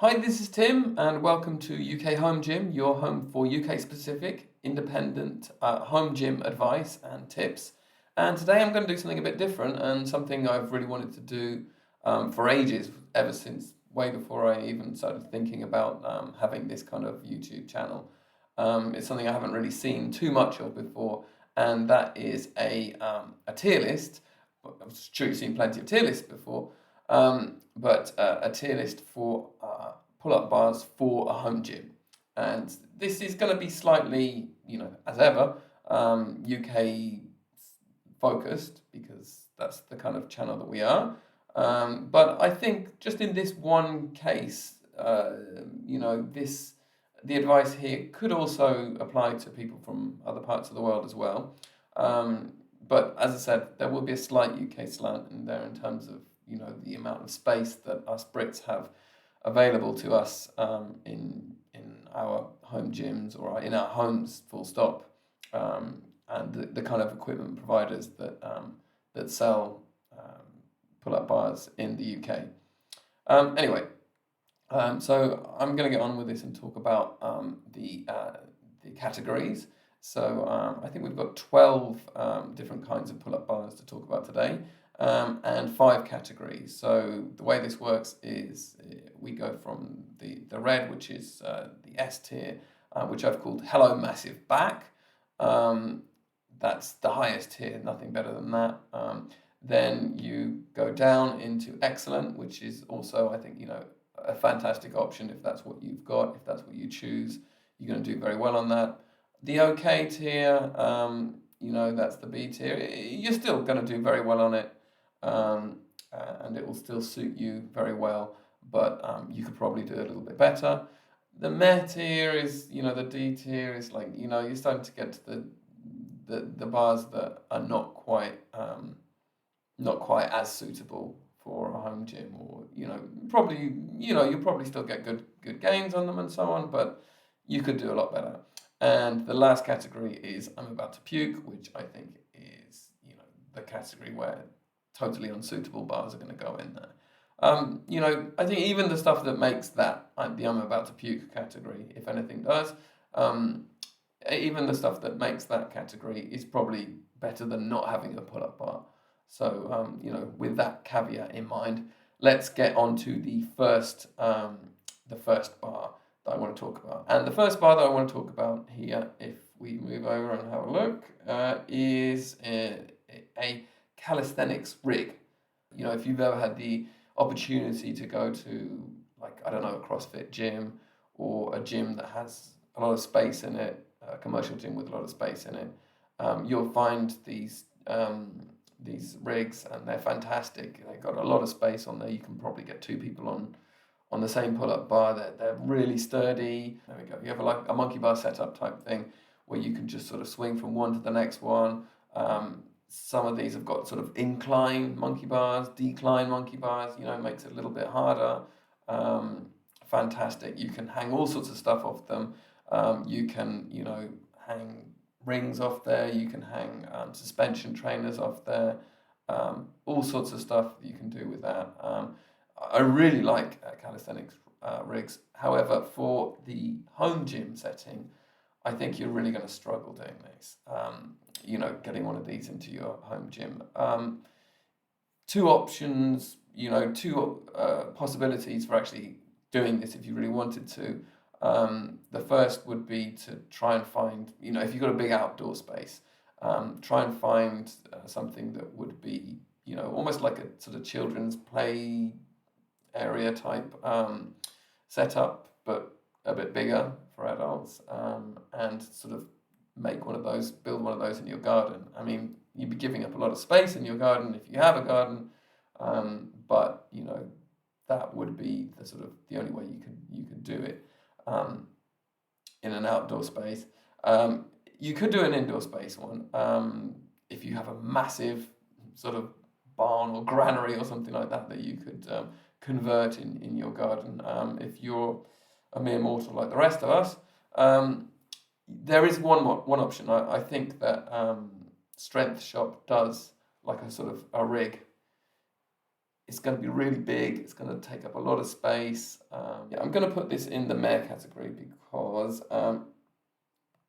Hi, this is Tim, and welcome to UK Home Gym, your home for UK specific, independent home gym advice and tips. And today I'm going to do something a bit different and something I've really wanted to do for ages, ever since way before I even started thinking about having this kind of YouTube channel. It's something I haven't really seen too much of before, and that is a tier list. I'm sure you've seen plenty of tier lists before, but a tier list for pull-up bars for a home gym. And this is going to be slightly, as ever, UK focused because that's the kind of channel that we are. But I think just in this one case, the advice here could also apply to people from other parts of the world as well. But as I said, there will be a slight UK slant in there in terms of the amount of space that us Brits have available to us in our home gyms or in our homes, full stop, and the kind of equipment providers that sell pull-up bars in the UK. Anyway, so I'm going to get on with this and talk about the categories. So I think we've got 12 different kinds of pull-up bars to talk about today, and 5 categories. So the way this works is we go from the red, which is the S tier, which I've called Hello Massive Back. That's the highest tier, nothing better than that. Then you go down into Excellent, which is also, I think, a fantastic option if that's what you've got, if that's what you choose. You're going to do very well on that. The OK tier, that's the B tier. You're still going to do very well on it, and it will still suit you very well, but you could probably do it a little bit better. The meh tier is, the D tier is like, you're starting to get to the bars that are not quite as suitable for a home gym, or probably you'll probably still get good gains on them and so on, but you could do a lot better. And the last category is I'm about to puke, which I think is the category where totally unsuitable bars are going to go in there. I think even the stuff that makes that the I'm about to puke category, if anything does, even the stuff that makes that category is probably better than not having a pull-up bar. So, with that caveat in mind, let's get on to the first bar that I want to talk about. And the first bar that I want to talk about here, if we move over and have a look, is a calisthenics rig. If you've ever had the opportunity to go to, like, I don't know, a CrossFit gym or a gym that has a lot of space in it, a commercial gym with a lot of space in it, you'll find these rigs, and they're fantastic. They've got a lot of space on there. You can probably get 2 people on the same pull-up bar. They're really sturdy. There we go. You have like a monkey bar setup type thing where you can just sort of swing from one to the next one. Some of these have got sort of incline monkey bars, decline monkey bars. It makes it a little bit harder. Fantastic. You can hang all sorts of stuff off them. You can, hang rings off there. You can hang suspension trainers off there. All sorts of stuff you can do with that. I really like calisthenics rigs. However, for the home gym setting, I think you're really going to struggle doing this. Getting one of these into your home gym. 2 options, 2 possibilities for actually doing this if you really wanted to. The first would be to try and find, if you've got a big outdoor space, try and find something that would be, almost like a sort of children's play area type setup, but a bit bigger for adults, and sort of build one of those in your garden. I mean, you'd be giving up a lot of space in your garden if you have a garden, but that would be the only way you could do it in an outdoor space. You could do an indoor space one if you have a massive sort of barn or granary or something like that you could convert in your garden. If you're a mere mortal like the rest of us, there is one option. I think that Strength Shop does like a sort of a rig. It's going to be really big. It's going to take up a lot of space. Yeah, I'm going to put this in the meh category because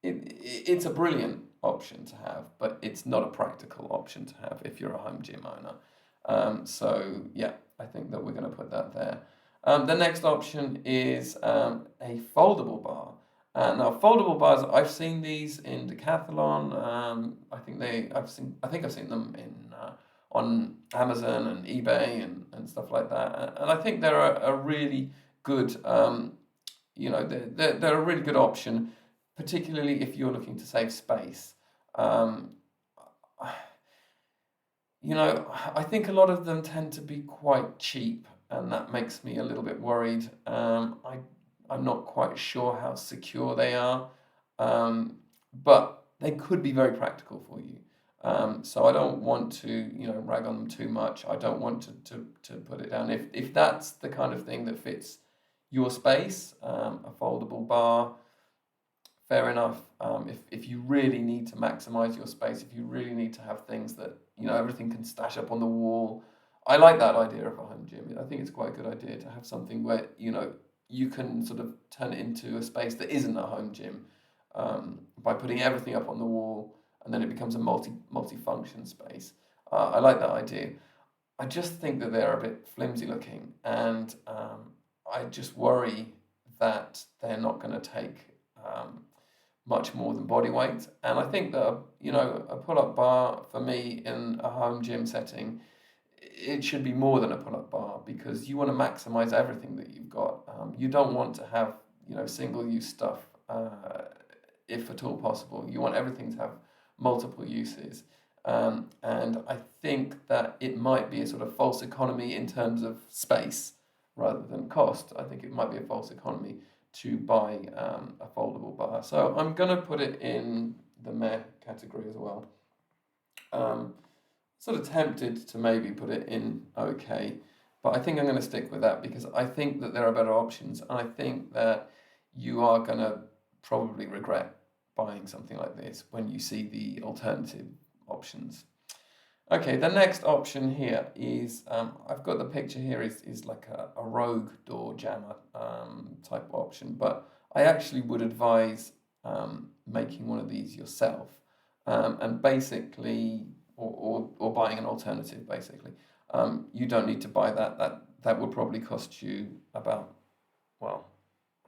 it's a brilliant option to have, but it's not a practical option to have if you're a home gym owner. So yeah, I think that we're going to put that there. The next option is a foldable bar. Now, foldable bars, I've seen these in Decathlon. I think I've seen them in on Amazon and eBay and stuff like that. And I think they're a really good, they're a really good option, particularly if you're looking to save space. Um, I think a lot of them tend to be quite cheap, and that makes me a little bit worried. I'm not quite sure how secure they are, but they could be very practical for you. So I don't want to, rag on them too much. I don't want to put it down. If that's the kind of thing that fits your space, a foldable bar, fair enough. If you really need to maximize your space, if you really need to have things that, everything can stash up on the wall, I like that idea of a home gym. I think it's quite a good idea to have something where, you can sort of turn it into a space that isn't a home gym, by putting everything up on the wall, and then it becomes a multi-function space. I like that idea. I just think that they're a bit flimsy looking, and I just worry that they're not going to take much more than body weight. And I think that, a pull-up bar for me in a home gym setting, it should be more than a pull-up bar, because you want to maximize everything that you've got. You don't want to have, single-use stuff, if at all possible. You want everything to have multiple uses. And I think that it might be a sort of false economy in terms of space rather than cost. I think it might be a false economy to buy a foldable bar. So I'm going to put it in the meh category as well. Sort of tempted to maybe put it in okay, but I think I'm going to stick with that because I think that there are better options, and I think that you are going to probably regret buying something like this when you see the alternative options. Okay, the next option here is, I've got the picture here, is like a rogue door jammer type option, but I actually would advise making one of these yourself, and basically, or buying an alternative basically. You don't need to buy that would probably cost you about, well,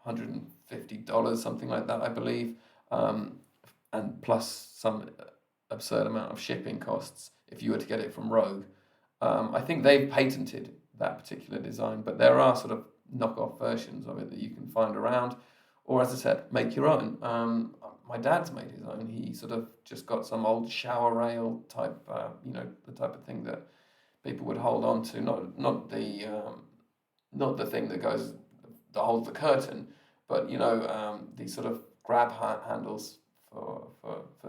$150, something like that, I believe, and plus some absurd amount of shipping costs if you were to get it from Rogue. I think they've patented that particular design, but there are sort of knockoff versions of it that you can find around, or as I said, make your own. My dad's made his own. He sort of just got some old shower rail type, the type of thing that people would hold on to, not the thing that holds the curtain, but these sort of grab handles for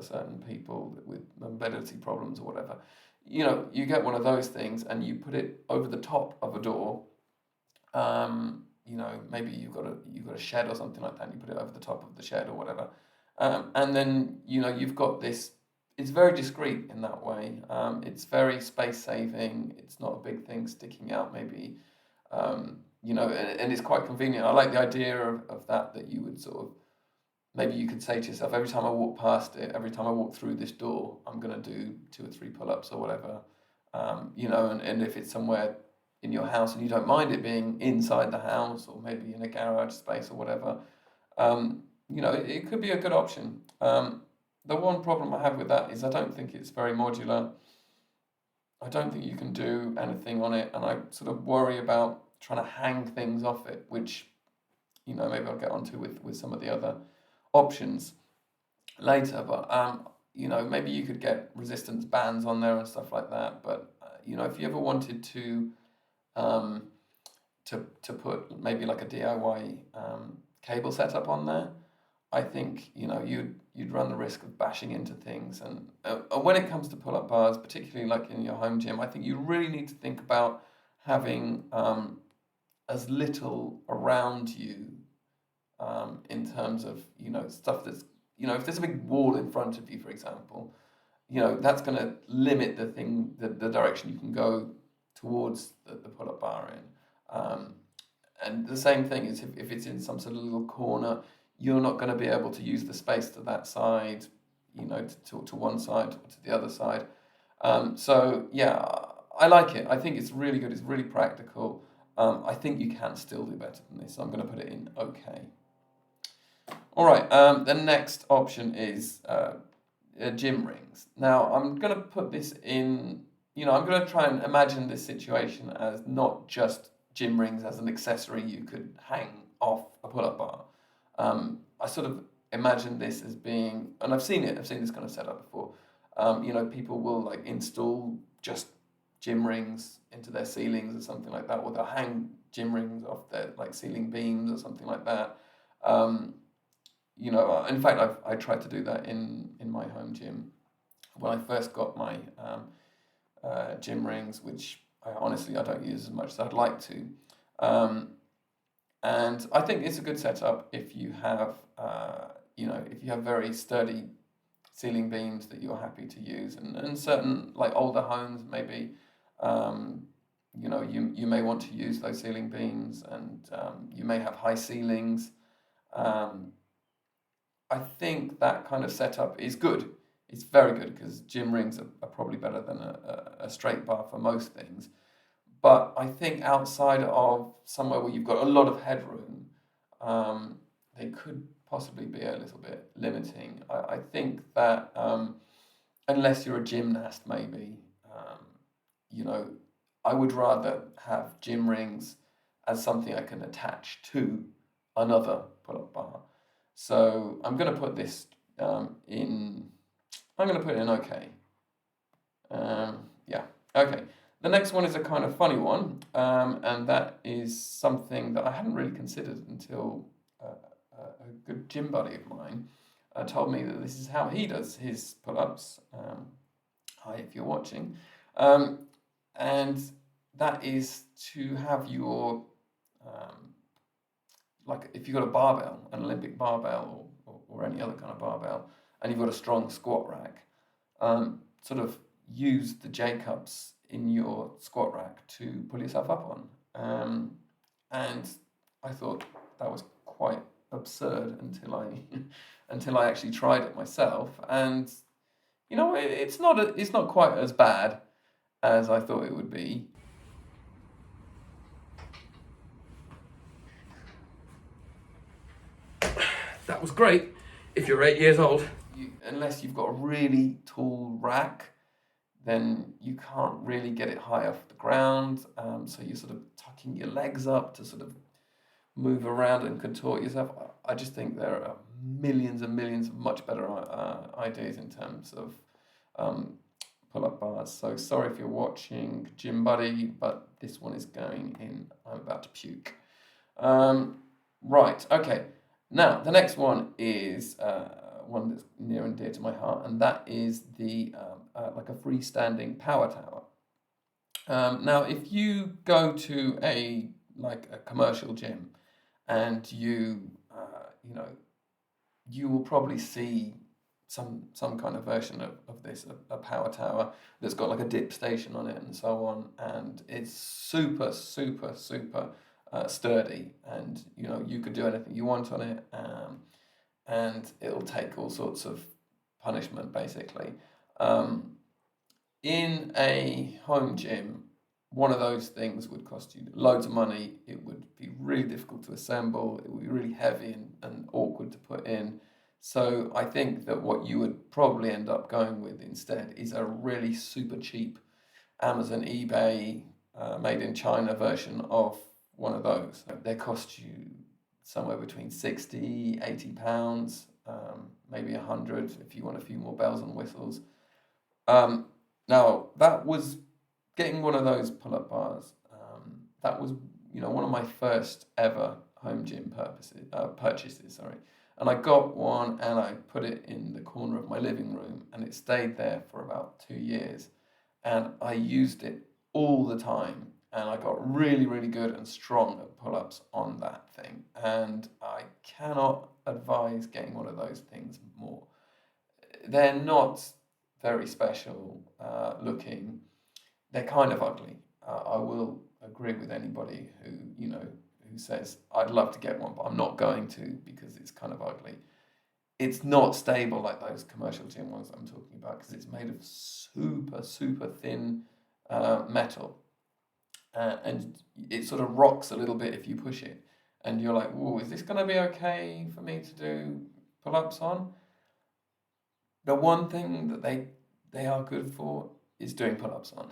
certain people with mobility problems or whatever. You get one of those things and you put it over the top of a door. Maybe you've got a shed or something like that, and you put it over the top of the shed or whatever. And then you've got this. It's very discreet in that way. It's very space saving. It's not a big thing sticking out, maybe. And it's quite convenient. I like the idea of that you would sort of, maybe you could say to yourself, every time I walk past it, every time I walk through this door, I'm going to do 2 or 3 pull-ups or whatever. And if it's somewhere in your house and you don't mind it being inside the house or maybe in a garage space or whatever, it could be a good option. The one problem I have with that is I don't think it's very modular. I don't think you can do anything on it, and I sort of worry about trying to hang things off it, which, maybe I'll get onto with some of the other options later. But, maybe you could get resistance bands on there and stuff like that. But, if you ever wanted to put maybe like a DIY cable setup on there, I think you'd run the risk of bashing into things. And when it comes to pull-up bars, particularly like in your home gym, I think you really need to think about having as little around you, in terms of stuff that's, if there's a big wall in front of you, for example, that's going to limit the direction you can go towards the pull-up bar in. And the same thing is if it's in some sort of little corner, you're not going to be able to use the space to that side, to one side or to the other side. So yeah, I like it. I think it's really good. It's really practical. I think you can still do better than this. So I'm going to put it in okay. All right. The next option is gym rings. Now I'm going to put this in. I'm going to try and imagine this situation as not just gym rings as an accessory you could hang off a pull-up bar. I sort of imagine this as being, and I've seen this kind of setup before. People will like install just gym rings into their ceilings or something like that, or they'll hang gym rings off their like ceiling beams or something like that. In fact, I tried to do that in my home gym when I first got my gym rings, which honestly I don't use as much as I'd like to. And I think it's a good setup if you have, if you have very sturdy ceiling beams that you're happy to use, and certain like older homes maybe, you may want to use those ceiling beams, and you may have high ceilings. I think that kind of setup is good. It's very good because gym rings are probably better than a straight bar for most things. But I think outside of somewhere where you've got a lot of headroom, they could possibly be a little bit limiting. I think that unless you're a gymnast, maybe, I would rather have gym rings as something I can attach to another pull-up bar. So I'm going to put this in. I'm going to put it in okay. Yeah, okay. The next one is a kind of funny one, and that is something that I hadn't really considered until a good gym buddy of mine told me that this is how he does his pull-ups. Hi, if you're watching. And that is to have your, like if you've got a barbell, an Olympic barbell or any other kind of barbell, and you've got a strong squat rack, sort of use the J-cups in your squat rack to pull yourself up on. And I thought that was quite absurd until I actually tried it myself, and it's not quite as bad as I thought it would be. That was great if you're 8 years old. Unless you've got a really tall rack, then you can't really get it high off the ground. So you're sort of tucking your legs up to sort of move around and contort yourself. I just think there are millions and millions of much better ideas in terms of pull-up bars. So sorry if you're watching, Gym Buddy, but this one is going in. I'm about to puke. Right, okay. Now, the next one is one that's near and dear to my heart, and that is the like a freestanding power tower. Now, if you go to a commercial gym, and you will probably see some kind of version of this, a power tower that's got like a dip station on it and so on, and it's super sturdy, and you could do anything you want on it, and it'll take all sorts of punishment basically. In a home gym, one of those things would cost you loads of money. It would be really difficult to assemble. It would be really heavy and awkward to put in. So I think that what you would probably end up going with instead is a really super cheap Amazon, eBay, made in China version of one of those. They cost you somewhere between 60, 80 pounds, maybe 100 if you want a few more bells and whistles. Now, that was getting one of those pull-up bars. That was, one of my first ever home gym purchases. Sorry, and I got one and I put it in the corner of my living room, and it stayed there for about 2 years, and I used it all the time, and I got really, really good and strong at pull-ups on that thing, and I cannot advise getting one of those things more. They're not very special looking. They're kind of ugly. I will agree with anybody who who says, I'd love to get one, but I'm not going to because it's kind of ugly. It's not stable like those commercial gym ones I'm talking about, because it's made of super, super thin metal. And it sort of rocks a little bit if you push it. And you're like, whoa, is this going to be okay for me to do pull-ups on? The one thing that they are good for is doing pull-ups on.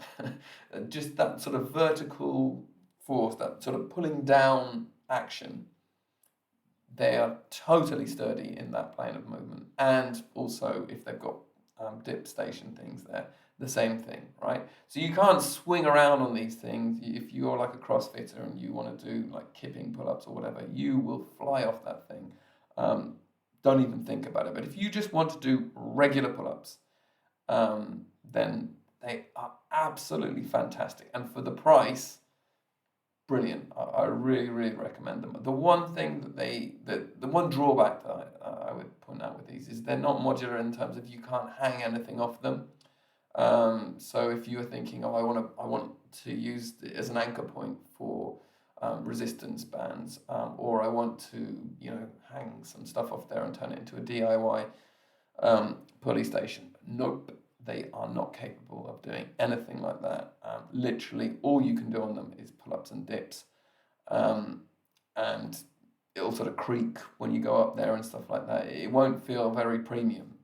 Just that sort of vertical force, that sort of pulling down action. They are totally sturdy in that plane of movement. And also, if they've got dip station things there, the same thing, right? So you can't swing around on these things. If you're like a CrossFitter and you want to do like kipping pull-ups or whatever, you will fly off that thing. Don't even think about it. But if you just want to do regular pull-ups, then they are absolutely fantastic. And for the price, brilliant. I really, really recommend them. The one thing the one drawback that I would point out with these is they're not modular in terms of you can't hang anything off them. So if you were thinking, oh, I want to use it as an anchor point for resistance bands, or I want to, hang some stuff off there and turn it into a DIY pulley station. Nope, they are not capable of doing anything like that. Literally, all you can do on them is pull-ups and dips, and it'll sort of creak when you go up there and stuff like that. It won't feel very premium.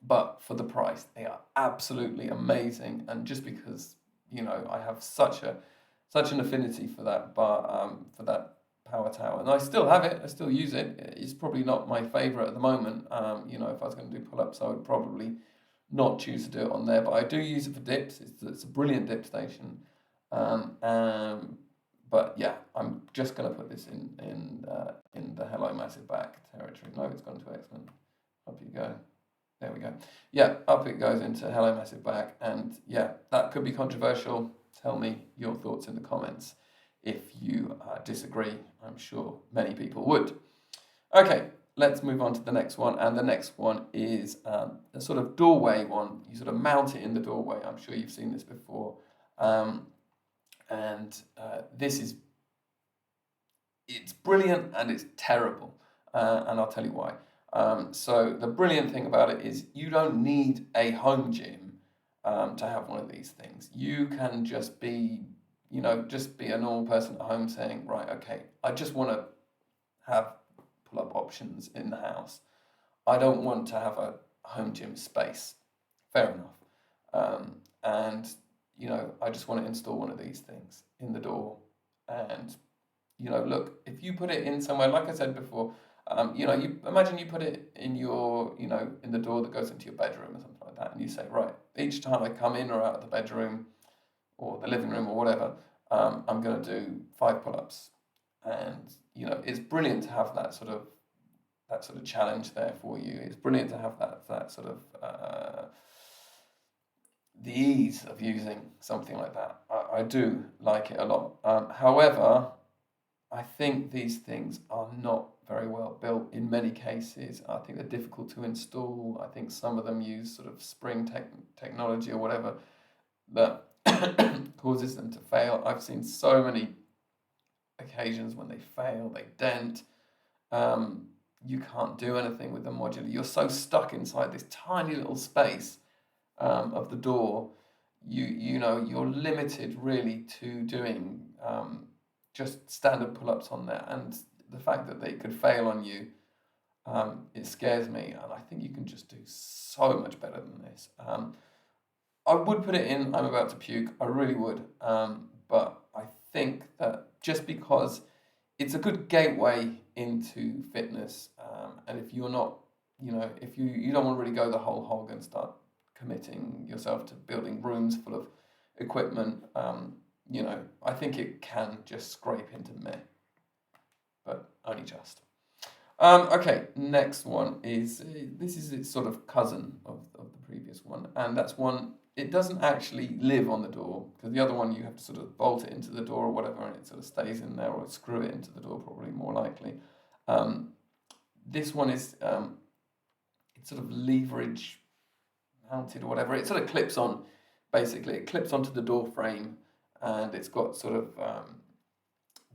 But for the price, they are absolutely amazing. And just because I have such an affinity for that for that power tower, and I still have it, I still use it. It's probably not my favorite at the moment. If I was going to do pull-ups, I would probably not choose to do it on there. But I do use it for dips. It's a brilliant dip station. But yeah, I'm just going to put this in the Hello Massive Back territory. No, it's gone to excellent. Up you go. There we go. Yeah, up it goes into Hello Massive Back. And yeah, that could be controversial. Tell me your thoughts in the comments if you disagree. I'm sure many people would. Okay, let's move on to the next one. And the next one is a sort of doorway one. You sort of mount it in the doorway. I'm sure you've seen this before. It's brilliant and it's terrible. And I'll tell you why. So the brilliant thing about it is you don't need a home gym to have one of these things. You can just be a normal person at home saying, right, okay, I just want to have pull-up options in the house. I don't want to have a home gym space. Fair enough. And I just want to install one of these things in the door. And look, if you put it in somewhere, like I said before, you imagine you put it in your, in the door that goes into your bedroom or something like that, and you say, right, each time I come in or out of the bedroom or the living room or whatever, I'm going to do 5 pull-ups, and it's brilliant to have that sort of challenge there for you. It's brilliant to have that sort of the ease of using something like that. I do like it a lot. However, I think these things are not very well built in many cases. I think they're difficult to install. I think some of them use sort of spring technology or whatever that causes them to fail. I've seen so many occasions when they fail, they dent. You can't do anything with the modular. You're so stuck inside this tiny little space of the door. You're limited really to doing just standard pull-ups on there, and the fact that they could fail on you, it scares me, and I think you can just do so much better than this. I would put it in I'm about to puke, I really would, but I think that just because it's a good gateway into fitness, and if you're not, if you don't want to really go the whole hog and start committing yourself to building rooms full of equipment, I think it can just scrape into meh, but only just. Okay, next one is, this is its sort of cousin of the previous one, and that's one, it doesn't actually live on the door, because the other one you have to sort of bolt it into the door or whatever, and it sort of stays in there, or screw it into the door, probably more likely. This one is, it's sort of leverage mounted or whatever, it sort of clips on, basically, it clips onto the door frame, and it's got sort of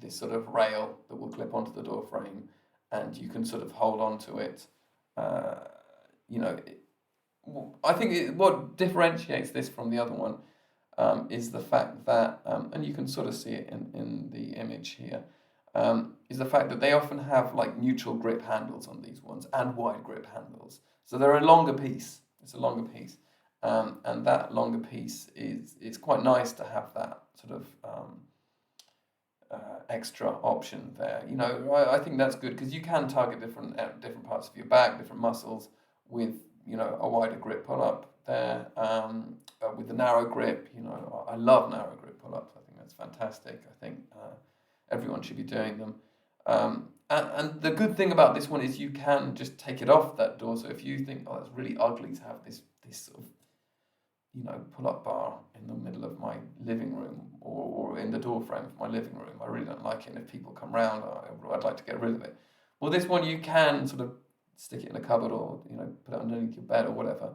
this sort of rail that will clip onto the door frame, and you can sort of hold on to it. You know, I think what differentiates this from the other one is the fact that, and you can sort of see it in the image here, is the fact that they often have like neutral grip handles on these ones and wide grip handles. So they're a longer piece. It's a longer piece. And that longer piece is quite nice to have that sort of extra option there. You know, I think that's good because you can target different parts of your back, different muscles with, you know, a wider grip pull-up there. With the narrow grip, you know, I love narrow grip pull-ups. I think that's fantastic. I think everyone should be doing them. And the good thing about this one is you can just take it off that door. So if you think, oh, it's really ugly to have this sort of, you know, pull-up bar in the middle of my living room or in the door frame of my living room, I really don't like it. And if people come round, I'd like to get rid of it. Well, this one you can sort of stick it in a cupboard or, you know, put it underneath your bed or whatever.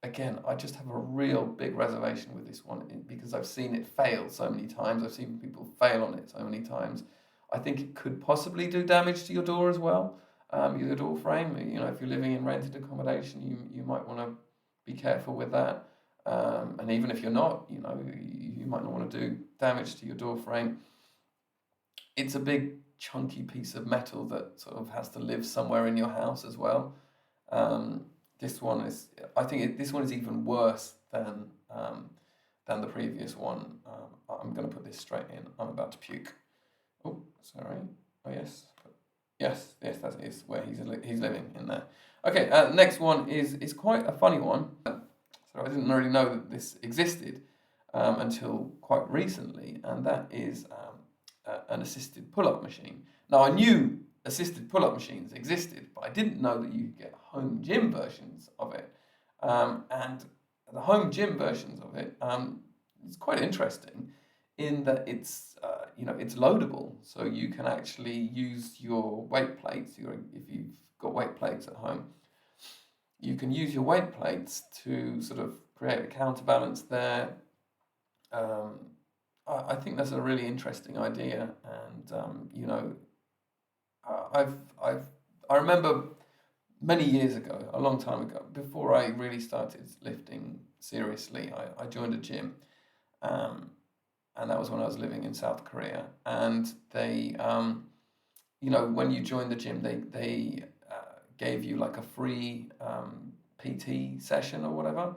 Again, I just have a real big reservation with this one because I've seen it fail so many times. I've seen people fail on it so many times. I think it could possibly do damage to your door as well, your door frame. You know, if you're living in rented accommodation, you might want to be careful with that. And even if you're not, you know, you might not want to do damage to your door frame. It's a big chunky piece of metal that sort of has to live somewhere in your house as well. This one is, I think this one is even worse than the previous one. I'm going to put this straight in. I'm about to puke. Oh, sorry. Oh, yes. Yes, that is where he's living in there. Okay, next one is quite a funny one. So I didn't really know that this existed until quite recently, and that is an assisted pull-up machine. Now, I knew assisted pull-up machines existed, but I didn't know that you could get home gym versions of it. And the home gym versions of it is quite interesting in that it's you know, it's loadable, so you can actually use your weight plates. If you've got weight plates at home, you can use your weight plates to sort of create a counterbalance there. I think that's a really interesting idea, and you know, I remember many years ago, a long time ago, before I really started lifting seriously, I joined a gym, and that was when I was living in South Korea. And they, you know, when you joined the gym, they gave you like a free PT session or whatever.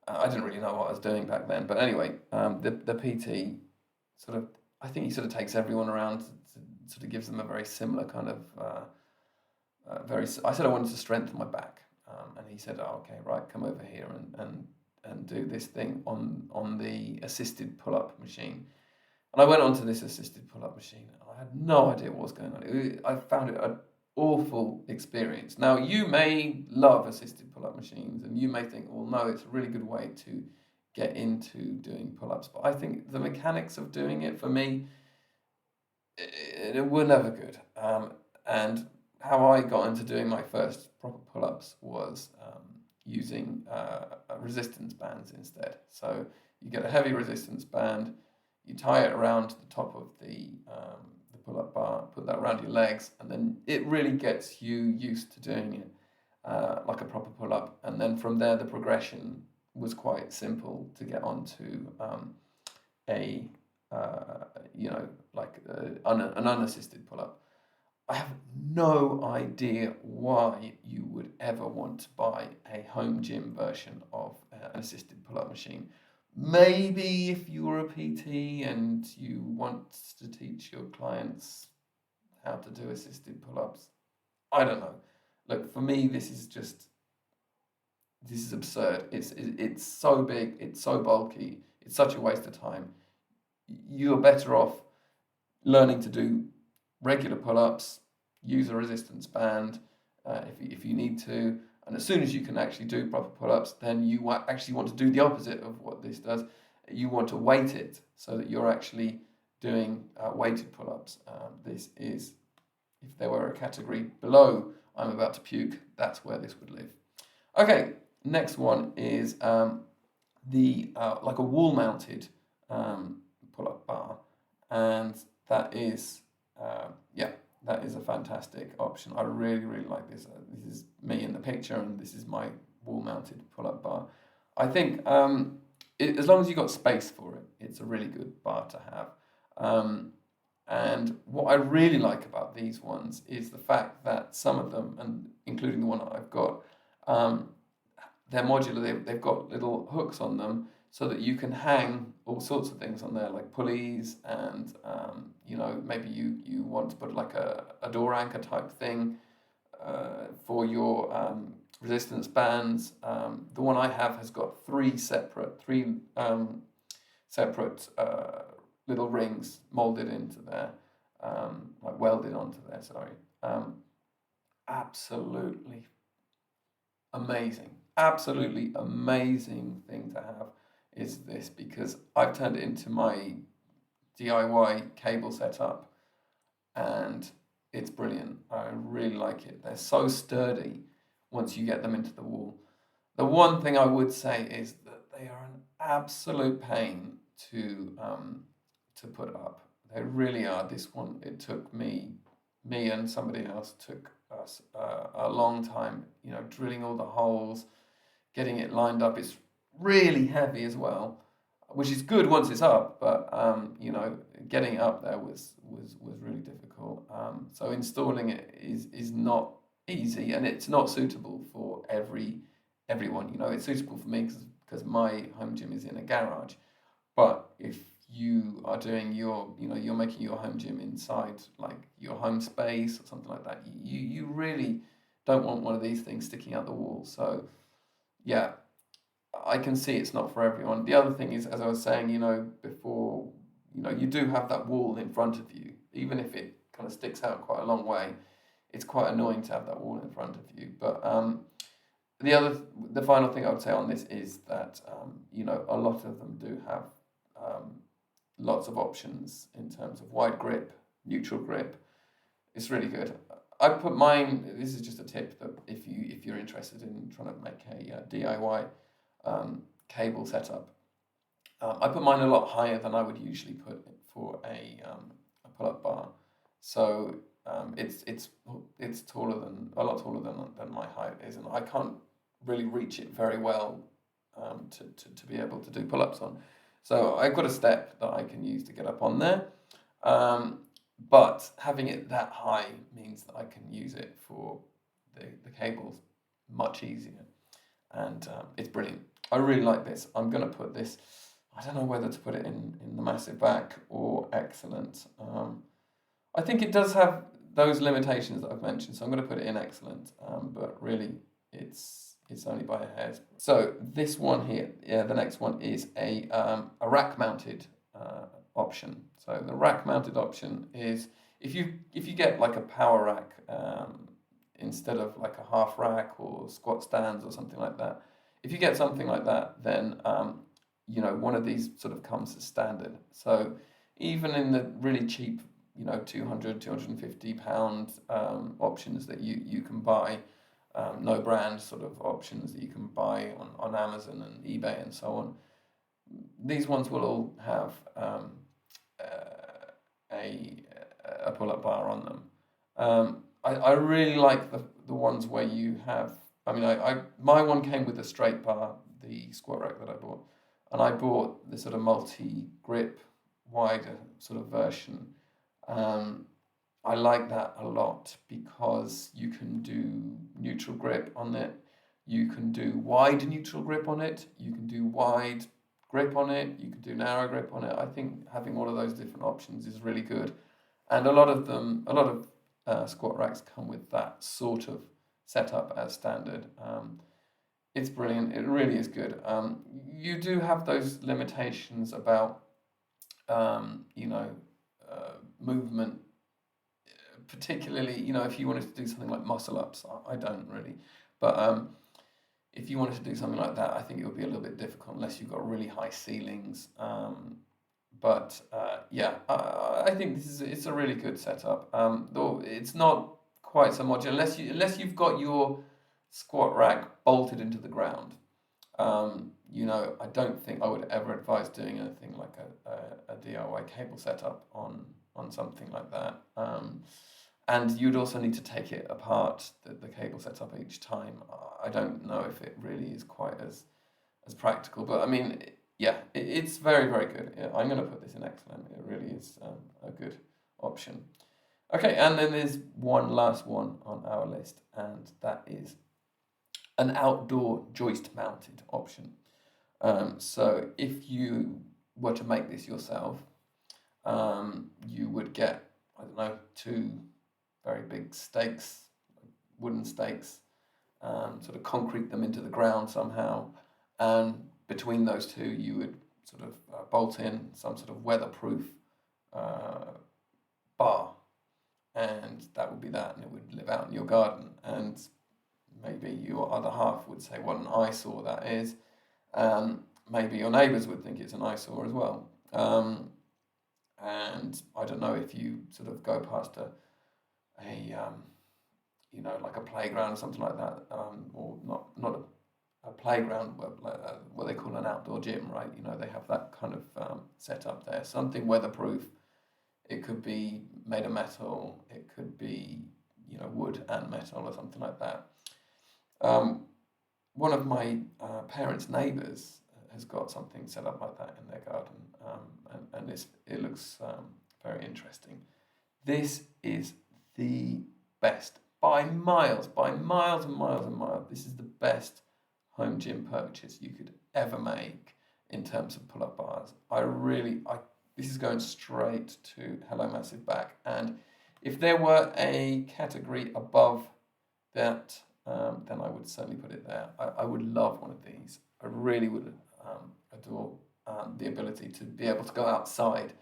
I didn't really know what I was doing back then, but anyway, the PT sort of, I think he sort of takes everyone around, sort of gives them a very similar kind of I said I wanted to strengthen my back, and he said, oh, okay, right, come over here and do this thing on the assisted pull-up machine. And I went onto this assisted pull-up machine, and I had no idea what was going on. I found it an awful experience. Now, you may love assisted pull-up machines, and you may think, well, no, it's a really good way to get into doing pull-ups. But I think the mechanics of doing it, for me, were never good. And how I got into doing my first proper pull-ups was using resistance bands instead. So you get a heavy resistance band, you tie it around the top of the pull-up bar, put that around your legs, and then it really gets you used to doing it like a proper pull-up. And then from there, the progression was quite simple to get onto you know, like an unassisted pull-up. I have no idea why you would ever want to buy a home gym version of an assisted pull-up machine. Maybe if you were a PT and you want to teach your clients how to do assisted pull-ups. I don't know. Look, for me, this is absurd. It's so big, it's so bulky, it's such a waste of time. You're better off learning to do regular pull-ups, use a resistance band if you need to, and as soon as you can actually do proper pull-ups, then you actually want to do the opposite of what this does. You want to weight it so that you're actually doing weighted pull-ups. This is, if there were a category below I'm about to puke, that's where this would live. Okay, next one is the like a wall-mounted pull-up bar. and that is yeah, that is a fantastic option. I really really like this. This is me in the picture, and this is my wall mounted pull up bar. I think as long as you've got space for it, it's a really good bar to have. Um, and what I really like about these ones is the fact that some of them, and including the one that I've got, um, they're modular. They've got little hooks on them so that you can hang all sorts of things on there, like pulleys, and maybe you want to put like a door anchor type thing for your resistance bands. The one I have has got three separate little rings molded into there, like welded onto there. Sorry, absolutely amazing, absolutely amazing thing to have is this, because I've turned it into my DIY cable setup, and it's brilliant. I really like it. They're so sturdy once you get them into the wall. The one thing I would say is that they are an absolute pain to put up. They really are. This one, it took me and somebody else took us a long time, drilling all the holes, getting it lined up. It's really heavy as well, which is good once it's up, but getting it up there was really difficult. So installing it is not easy, and it's not suitable for everyone. It's suitable for me because my home gym is in a garage. But if you are doing you're making your home gym inside like your home space or something like that, you really don't want one of these things sticking out the wall. So yeah, I can see it's not for everyone. The other thing is, as I was saying, before, you do have that wall in front of you, even if it kind of sticks out quite a long way. It's quite annoying to have that wall in front of you. But the final thing I would say on this is that a lot of them do have lots of options in terms of wide grip, neutral grip. It's really good. I put mine. This is just a tip that if you're interested in trying to make a DIY cable setup, I put mine a lot higher than I would usually put it for a pull-up bar. So it's taller than a lot taller than my height is, and I can't really reach it very well to be able to do pull-ups on. So I've got a step that I can use to get up on there. But having it that high means that I can use it for the cables much easier. And it's brilliant. I really like this. I'm going to put this, I don't know whether to put it in the massive back or excellent. I think it does have those limitations that I've mentioned, so I'm going to put it in excellent. But really, it's only by a hair's. So this one here, the next one is a rack-mounted option. So the rack-mounted option is if you get like a power rack instead of like a half rack or squat stands or something like that. If you get something like that, then one of these sort of comes as standard. So even in the really cheap, 200, 250 pound options that you can buy, no brand sort of options that you can buy on Amazon and eBay and so on, these ones will all have a pull-up bar on them. I really like the ones where you have. I mean, my one came with a straight bar, the squat rack that I bought, and I bought the sort of multi-grip, wider sort of version. I like that a lot because you can do neutral grip on it, you can do wide neutral grip on it, you can do wide grip on it, you can do narrow grip on it. I think having all of those different options is really good, and a lot of squat racks come with that sort of setup as standard. It's brilliant. It really is good. You do have those limitations about movement, particularly if you wanted to do something like muscle ups. I don't really, but if you wanted to do something like that, I think it would be a little bit difficult unless you've got really high ceilings. But I think it's a really good setup. Though it's not quite so much unless you've got your squat rack bolted into the ground. You know, I don't think I would ever advise doing anything like a DIY cable setup on something like that. And you'd also need to take it apart, the cable setup each time. I don't know if it really is quite as practical, but I mean, yeah, it's very, very good. Yeah, I'm going to put this in excellent. It really is a good option. Okay, and then there's one last one on our list, and that is an outdoor joist mounted option. So if you were to make this yourself, you would get, I don't know, two very big stakes, wooden stakes, sort of concrete them into the ground somehow, and between those two you would sort of bolt in some sort of weatherproof bar, and that would be that, and it would live out in your garden. And maybe your other half would say what an eyesore that is. Maybe your neighbours would think it's an eyesore as well. And I don't know if you sort of go past a you know, like a playground or something like that, or not a playground, but like what they call an outdoor gym, right? You know, they have that kind of set up there, something weatherproof. It could be made of metal, it could be, you know, wood and metal or something like that. One of my parents' neighbours has got something set up like that in their garden, and it looks very interesting. This is the best by miles and miles and miles. This is the best home gym purchase you could ever make in terms of pull-up bars. This is going straight to Hello Massive Back, and if there were a category above that, then I would certainly put it there. I would love one of these. I really would adore the ability to be able to go outside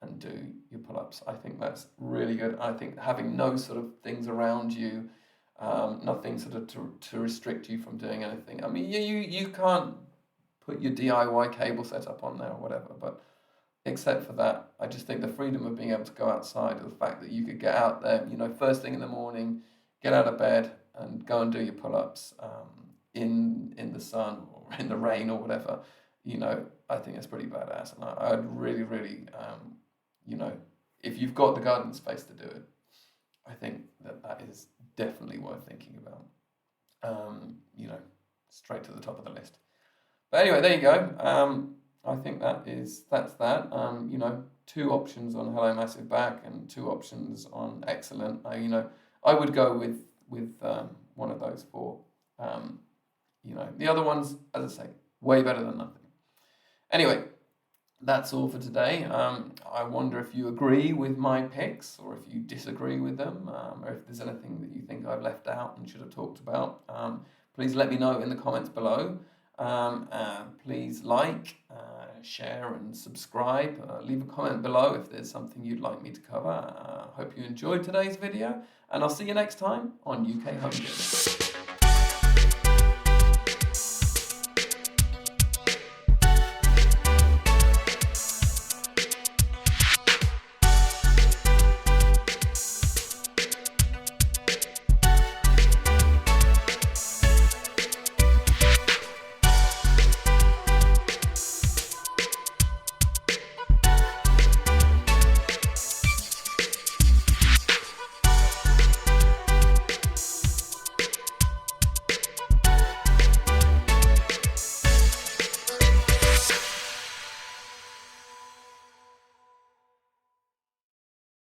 and do your pull-ups. I think that's really good. I think having no sort of things around you, nothing sort of to restrict you from doing anything. I mean, you can't put your DIY cable setup on there or whatever, but except for that, I just think the freedom of being able to go outside, the fact that you could get out there, you know, first thing in the morning, get out of bed and go and do your pull-ups in the sun or in the rain or whatever, you know, I think it's pretty badass. And I'd really, you know, if you've got the garden space to do it, I think that is definitely worth thinking about. You know, straight to the top of the list. But anyway, there you go. I think that's that. You know, 2 options on Hello Massive Back and 2 options on Excellent. You know, I would go with one of those 4. You know, the other ones, as I say, way better than nothing. Anyway, that's all for today. I wonder if you agree with my picks or if you disagree with them, or if there's anything that you think I've left out and should have talked about. Please let me know in the comments below. Please like, share and subscribe. Leave a comment below if there's something you'd like me to cover. Hope you enjoyed today's video, and I'll see you next time on UK Home Gym.